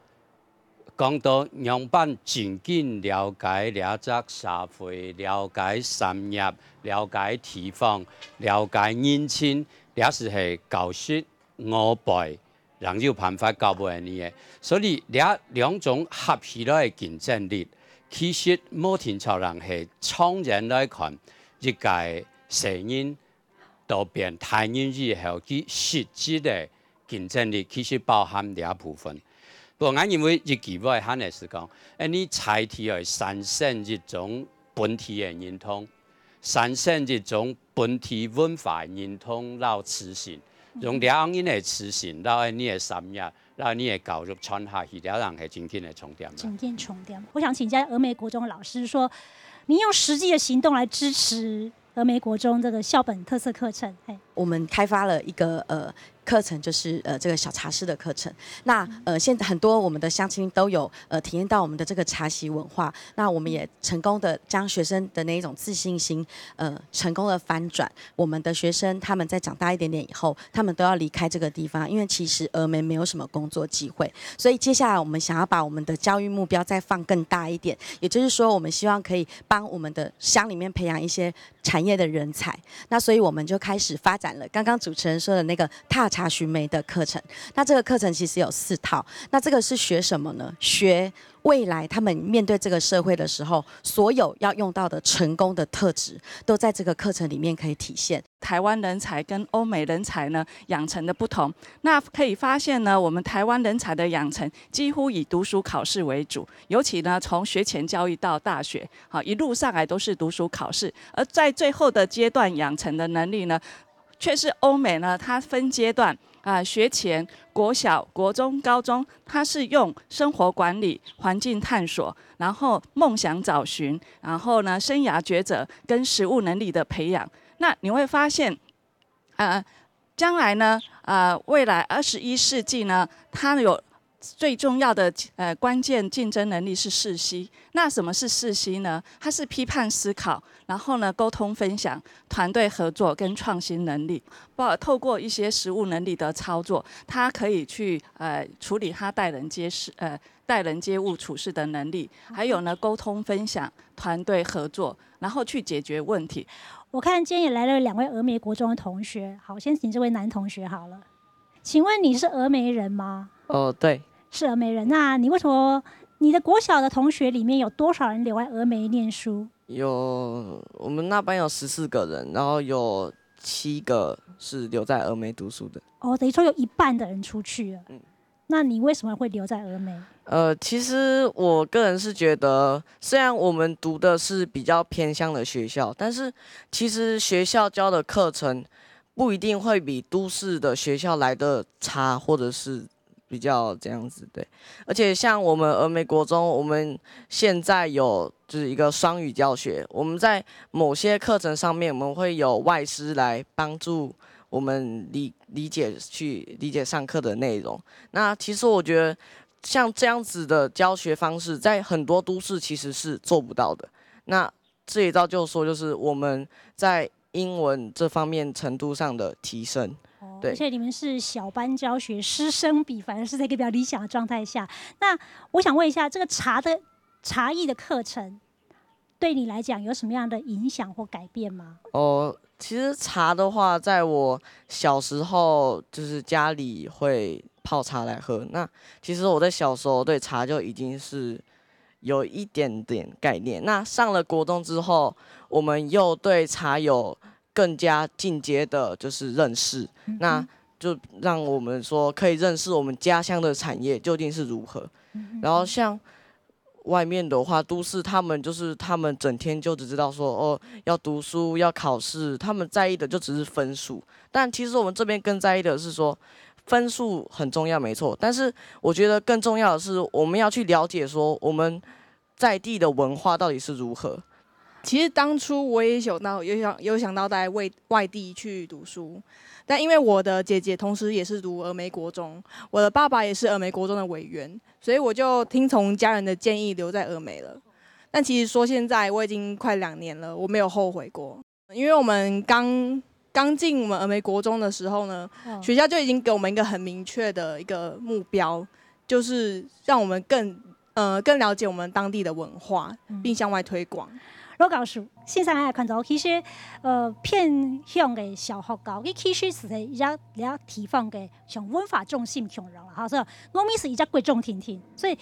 講到樣板真緊了解了則社會，了解產業，了解地方，了解人情，了是係教室5輩，人有辦法教袂呢嘅。所以掠2種合起來嘅競爭力，其實冇天朝人係創人來看一屆成因。到變台語以後，佢實質嘅競爭力其實包含2部分。不過我認為一句話係係是講，你採體係產生一種本體嘅認同，產生一種本體文化認同，然後持信，用2人嘅持信，然後你嘅產業，然後你嘅教育傳下去，兩人係真正嘅重點。真正重點。我想請教峨眉國中的老師說，你用實際的行動來支持峨眉國中這個校本特色課程。我们开发了一个课程，就是这个小茶室的课程。那现在很多我们的乡亲都有体验到我们的这个茶席文化。那我们也成功的将学生的那一种自信心成功的翻转。我们的学生他们在长大一点点以后，他们都要离开这个地方，因为其实峨眉没有什么工作机会。所以接下来我们想要把我们的教育目标再放更大一点，也就是说我们希望可以帮我们的乡里面培养一些产业的人才。那所以我们就开始发展了刚刚主持人说的那个踏茶寻梅的课程。那这个课程其实有4套。那这个是学什么呢？学未来他们面对这个社会的时候，所有要用到的成功的特质，都在这个课程里面可以体现。台湾人才跟欧美人才呢养成的不同，那可以发现呢，我们台湾人才的养成几乎以读书考试为主，尤其呢从学前教育到大学，好一路上来都是读书考试，而在最后的阶段养成的能力呢，却是欧美呢它分阶段。学前、国小、国中、高中，它是用生活管理、环境探索，然后梦想找寻，然后呢，生涯抉择跟实务能力的培养。那你会发现，将来呢，未来21世纪呢，它有最重要的关键竞争能力是4 C。那什么是4 C 呢？它是批判思考，然后呢沟通分享、团队合作跟创新能力。透过一些实务能力的操作，它可以去处理它待人接物处事的能力，还有呢沟通分享、团队合作，然后去解决问题。我看今天也来了2位峨眉国中的同学，好，先请这位男同学好了。请问你是峨眉人吗？对，是峨眉人。那你为什么你的国小的同学里面有多少人留在峨眉念书？我们那班有14个人，然后有7个是留在峨眉读书的。等于说有1半的人出去了。那你为什么会留在峨眉？其实我个人是觉得，虽然我们读的是比较偏乡的学校，但是其实学校教的课程不一定会比都市的学校来的差，或者是比较这样子，对。而且像我们峨眉国中，我们现在有就是一个双语教学，我们在某些课程上面，我们会有外师来帮助我们理解上课的内容。那其实我觉得像这样子的教学方式，在很多都市其实是做不到的。那这也造就说，就是我们在英文这方面程度上的提升。对，而且你们是小班教学，师生比反而是在一个比较理想的状态下。那我想问一下，这个茶艺的课程对你来讲有什么样的影响或改变吗？其实茶的话，在我小时候就是家里会泡茶来喝。那其实我在小时候对茶就已经是有一点点概念。那上了国中之后，我们又对茶有更加进阶的就是认识，那就让我们说可以认识我们家乡的产业究竟是如何。然后像外面的话，都市他们整天就只知道说要读书要考试，他们在意的就只是分数。但其实我们这边更在意的是说，分数很重要没错，但是我觉得更重要的是我们要去了解说我们在地的文化到底是如何。其实当初我也有想到在外地去读书，但因为我的姐姐同时也是读峨眉国中，我的爸爸也是峨眉国中的委员，所以我就听从家人的建议留在峨眉了。但其实说现在我已经快2年了，我没有后悔过，因为我们刚进我们峨眉国中的时候呢，学校就已经给我们一个很明确的一个目标，就是让我们更了解我们当地的文化，并向外推广。我告诉线上来看到，其实偏向的小学校，佢其实是一家提倡嘅像文化中心强人啦，哈，所以峨眉是一家贵重听听，所以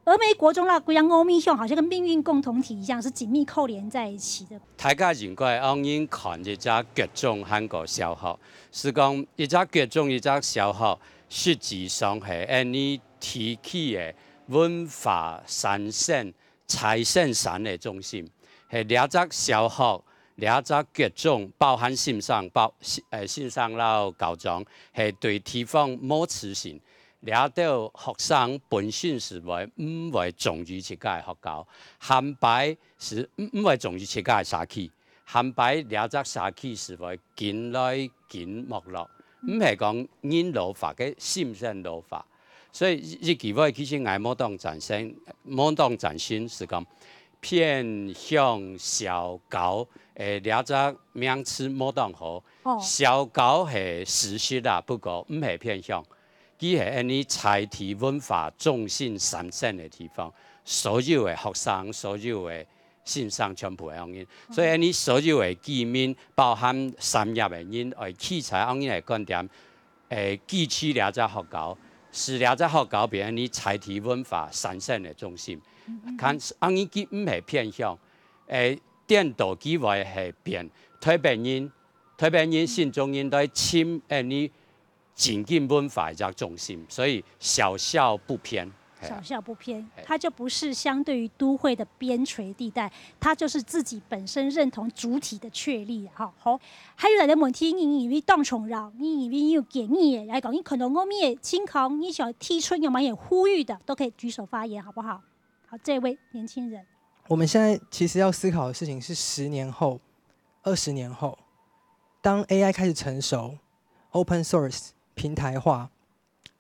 峨眉国中啦，规样峨眉乡好像跟命运共同体一样，是紧密扣连在一起的。大家应该按应看一只国中韩国小学，是讲一只国中一只小学，实际上係按你提起嘅文化产生财产产的中心。係兩隻小學、兩隻國中，包含線上到高中，係對地方冇慈善。兩到學生本身是唔會重於自己嘅學校，韓白是唔會重於自己嘅社區。含白了只沙气是会紧来紧没落，唔係講因老法嘅心性老法。所以日記我其實愛摩當展現是講偏向小高，了只名詞摩當好。小高係事實啦，不過唔係偏向，佢係你才體文化中心產生嘅地方，所有嘅學生，所有嘅線上全部係咁樣，所以你所有嘅界面包含產業嘅人，器材咁樣嚟觀點，基礎了只學校。是了只學校變你才體文化產生嘅中心，看安尼佢唔係偏向，顛倒機會係變台北人心中人都侵你經濟文化嘅中心，所以小小不偏。小小不偏，它就不是相对于都会的边陲地带，它就是自己本身认同主体的确立。好，还有人问题，你以为当重绕，你以为有建议来讲，你可能我们也清考，你想提出有没有呼吁的，都可以举手发言，好不好？好，这位年轻人，我们现在其实要思考的事情是10年后、20年后，当 AI 开始成熟 ，Open Source 平台化。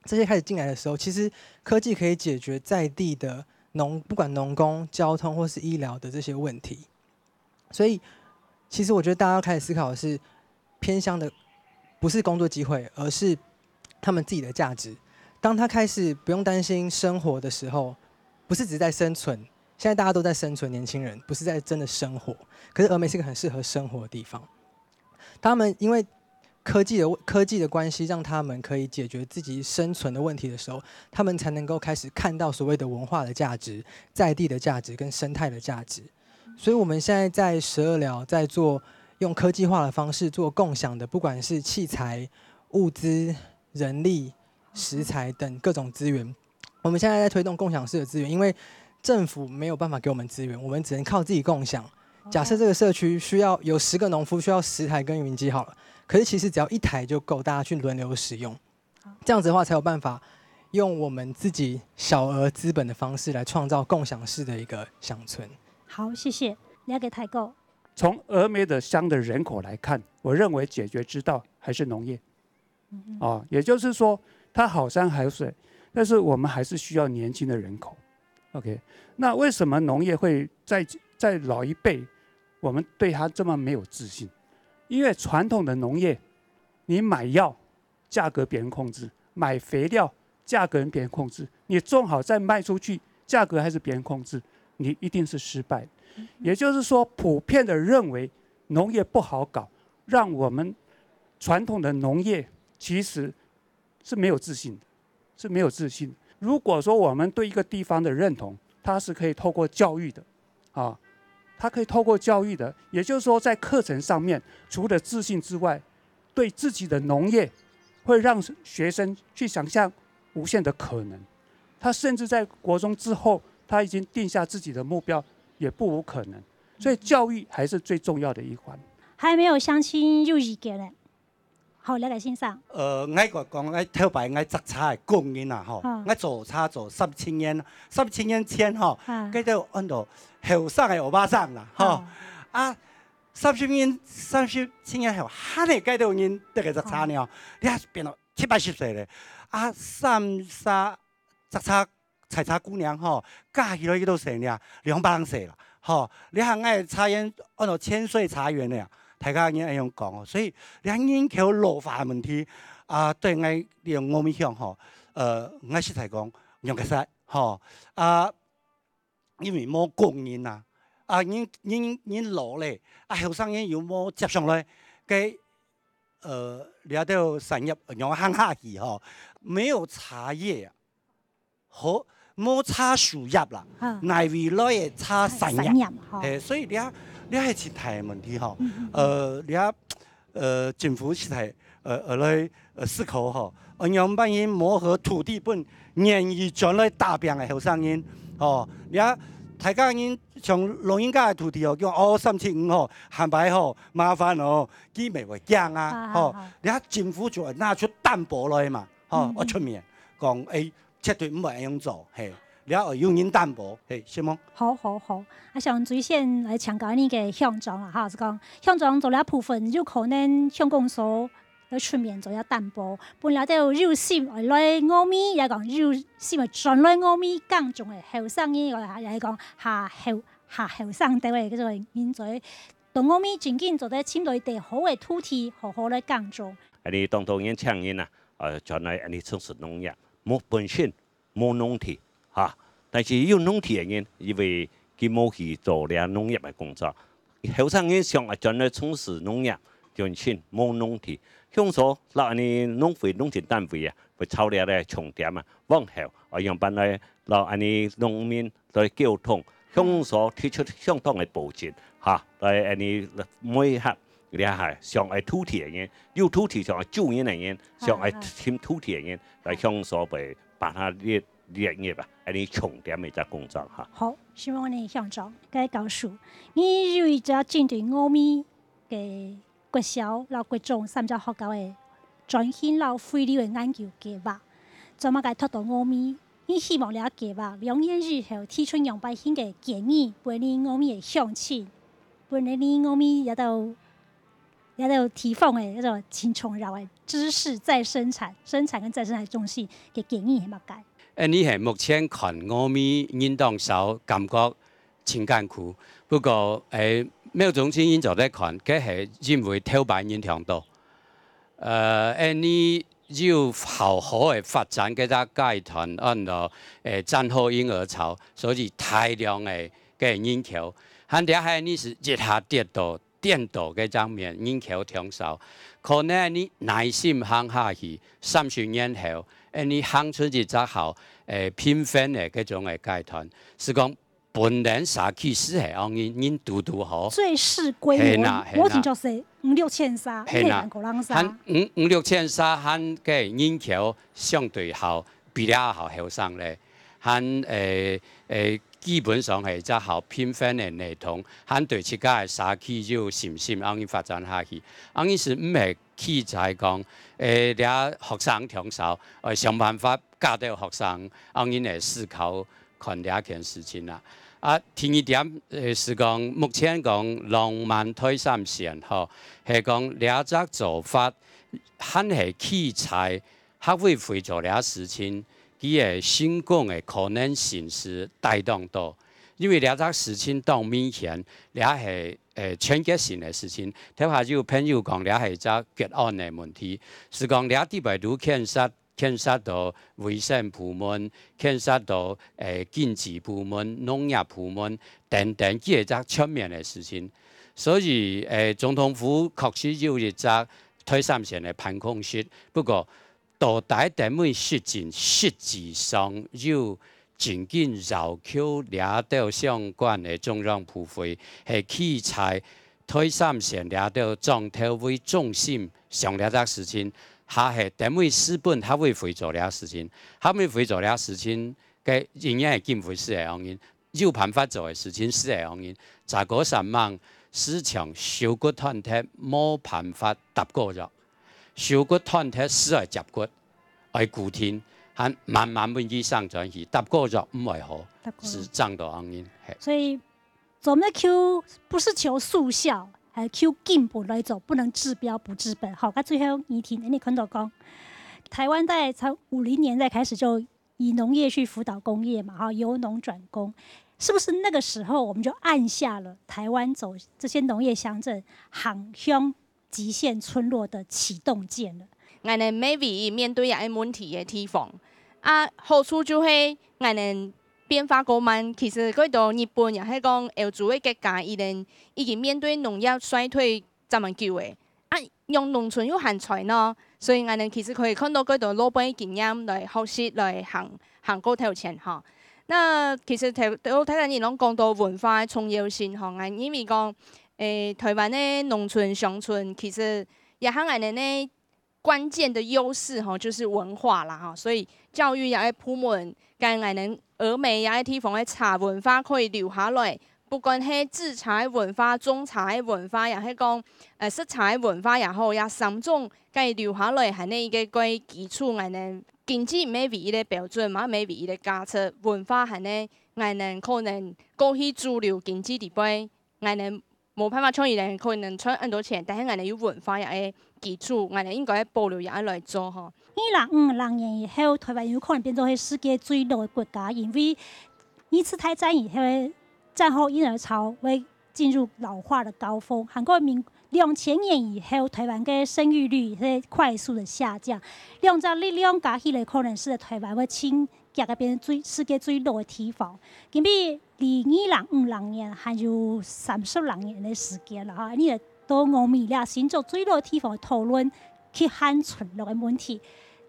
这些开始进来的时候，其实科技可以解决在地的不管农工、交通或是医疗的这些问题。所以，其实我觉得大家要开始思考的是，偏乡的不是工作机会，而是他们自己的价值。当他开始不用担心生活的时候，不是只在生存。现在大家都在生存，年轻人不是在真的生活。可是峨眉是个很适合生活的地方。他们因为科技的关系，让他们可以解决自己生存的问题的时候，他们才能够开始看到所谓的文化的价值、在地的价值跟生态的价值。所以，我们现在在12寮在做用科技化的方式做共享的，不管是器材、物资、人力、食材等各种资源，我们现在在推动共享式的资源，因为政府没有办法给我们资源，我们只能靠自己共享。假设这个社区需要有10个农夫，需要10台耕耘机好了。可是其实只要1台就够，大家去轮流使用，这样子的话才有办法用我们自己小额资本的方式来创造共享式的一个乡村。好，谢谢。了解太够。从峨眉的乡的人口来看，我认为解决之道还是农业。也就是说，它好山好水，但是我们还是需要年轻的人口。OK， 那为什么农业会在老一辈，我们对它这么没有自信？因为传统的农业，你买药价格别人控制，买肥料价格别人控制，你种好再卖出去价格还是别人控制，你一定是失败。也就是说，普遍的认为农业不好搞，让我们传统的农业其实是没有自信的，是没有自信的。如果说我们对一个地方的认同，它是可以透过教育的，它可以透过教育的，也就是说，在课程上面，除了自信之外，对自己的农业会让学生去想象无限的可能。他甚至在国中之后，他已经定下自己的目标，也不无可能。所以教育还是最重要的一环。还没有相亲有意見呢？好，了解先生。我講，我頭擺我摘茶嘅工人啊，我做茶做17年，17年前佢就按到後生嘅歐巴桑啦，30年後，哈你計到人得個摘茶呢，你係變到70、80歲咧，30摘茶採茶姑娘嫁起來幾多歲呢？200歲啦，你係我茶園按到1000歲茶園咧。大家人係咁講，所以兩人佢老化問題對我用我們鄉我實在講用嘅實因為冇工人人老咧，後生人又冇接上來，佢了到產業用行下去沒有茶葉好冇茶樹葉啦，內未來嘅茶產業，所以你係前提嘅問題政府是係來思考讓班人磨合土地本願意將來打拼嘅後生人大家人從老人家嘅土地叫375限擺麻煩佢咪會驚政府就拿出擔保來嘛我出面講絕對唔會咁樣做了会有人淡薄，嘿，是吗？好，啊，像最先来强调呢个乡长啦，哈，是讲乡长做了部分有可能乡公所来出面做一淡薄，本来就有心来我咪，也讲有心来转来我咪更重的后生呢，也係講下後生地位嗰種人才，同我咪真緊做得簽到地好嘅土地，好好嚟耕種。你當當然倡議啊，將來你從事農業，冇本身冇農地嚇，但是有農地嘅人，因為佢冇去做了農業嘅工作，後生人想將來從事農業，本身冇農地，向所嗱你農會農田單位啊，會抽了咧重點啊，往後讓班來嗱你農民來交通。向所提出相當嘅保證嚇，來你每客你係上係土地嘅人，有土地上係租人嘅人，上係佔土地嘅人，來向所被辦下啲業啊，你重點嘅隻工作嚇。好，希望你鄉長該告訴你，有一隻針對我咪嘅國小、老國中三隻學校嘅專項老廢料嘅研究計劃，怎麼該拖到我咪？你希望了解吧，2年以後提出200項嘅建議，俾你我咪嘅鄉親，俾你我咪也到提供嘅一個青重要嘅知識再生產跟再生產中心嘅建議係乜解？你係目前看我咪運動手感覺真艱苦，不過苗中心現在咧看，佢係因為跳板影響到，你。要好好嘅發展嗰隻階段，按照戰後嬰兒潮，所以大量嘅研究，喺啲係你是一下跌到顛倒嘅方面研究挺少，可能你耐心行下去，30年後，你行出一隻好平凡嘅嗰種嘅階段，是講本人社區是係按人讀好，最是規模，我聽就是5-6千沙，你係個人沙，5-6千沙，喺嘅研究相對好，比較好後生咧，喺基本上係只好平凡嘅系統，喺對自家嘅社區就漸漸按人發展下去，按人是唔係企在講啲學生挺少，想辦法教到學生，按人嚟思考看呢一件事情啦。第二點是講，目前講浪漫推3線，係講呢一隻做法，很係器材，佢會會做呢事情，佢嘅成功嘅可能性是帶動到，因為呢一隻事情當面前，呢係全國性嘅事情，睇下有朋友講呢係一隻結案嘅問題，是講呢啲咪都牽涉到衛生部門，牽涉到經濟部門、農業部門等等，呢係隻出面嘅事情。所以總統府確實有一隻推3線嘅辦公室，不過到底點樣實踐，實際上要緊緊繞扣了到相關嘅中央部會，係器材推3線了到總頭為中心上了隻事情。他係點樣資本，他會做呢事情，他會做呢事情嘅仍然係經費是係安然，有辦法做嘅事情是係安然，在嗰3萬市場小骨團體冇辦法搭過咗，小骨團體是係接骨，係固定，係慢慢以上轉去，搭過咗唔係好，是漲到安然。所以做咩 Q 不是求速效。係求進步來做，不能治標不治本。好，最後議題，你看到講，台灣在50年代開始就以農業去輔導工業嘛，由農轉工，是不是那個時候我們就按下了台灣走這些農業鄉鎮航向極限村落的啟動鍵了？我哋每位面對一個問題嘅地方，好處就係我哋變化過慢，其實嗰度日本又係講歐洲嘅國家，已經面對農業衰退這麼久嘅，用農村有限財呢，所以我哋其實可以看到嗰度攞本經驗來學習來行過頭前嚇。那其實我睇緊你講到文化嘅重要性嚇，因為講台灣嘅農村鄉村其實也係我哋呢關鍵的優勢嚇，就是文化啦嚇，所以教育也係鋪滿，跟我哋峨眉也係地方嘅茶文化可以留下來，不管係製茶的文化、種茶的文化，也係講色茶的文化也好，也三種該留下來係呢一個歸基礎，係呢經濟唔係唯一的標準，嘛唔係唯一的價值。文化係呢，係能可能過去主流經濟地位，係能冇辦法創意人可能賺很多錢，但係係能有文化也係基礎，係能應該保留也來做嗬。2050年以後，台灣有可能變做係世界最老的國家，因為二次大戰以後，戰後嬰兒潮會進入老化的高峰。韓國2000年以後，台灣嘅生育率會快速的下降。兩者力量加起來，可能使得台灣會傾夾嘅變成世界最老的地方。因為離2050年還有32年的時間啦，哈！你到5年啦，先做最老的地方討論去限存落嘅問題。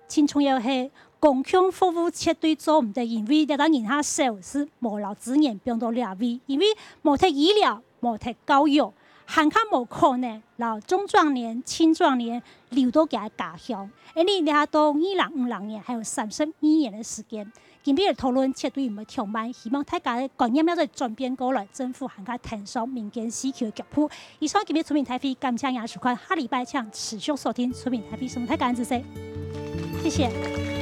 最重要係公共服務絕對做唔得，因為你當人下少是無老資源變到兩位，因為無睇醫療、無睇教育，還較無可能老中壯年、青壯年留到佢家鄉。而你下到2050年，還有32年的時間，今日嘅討論絕對唔會停慢，希望大家嘅觀念要再轉變過來，政府還較聽上民間需求嘅腳步。以上今日出名台飛，感謝亞視看，下禮拜請持續收聽出名台飛，什麼太感謝，謝謝。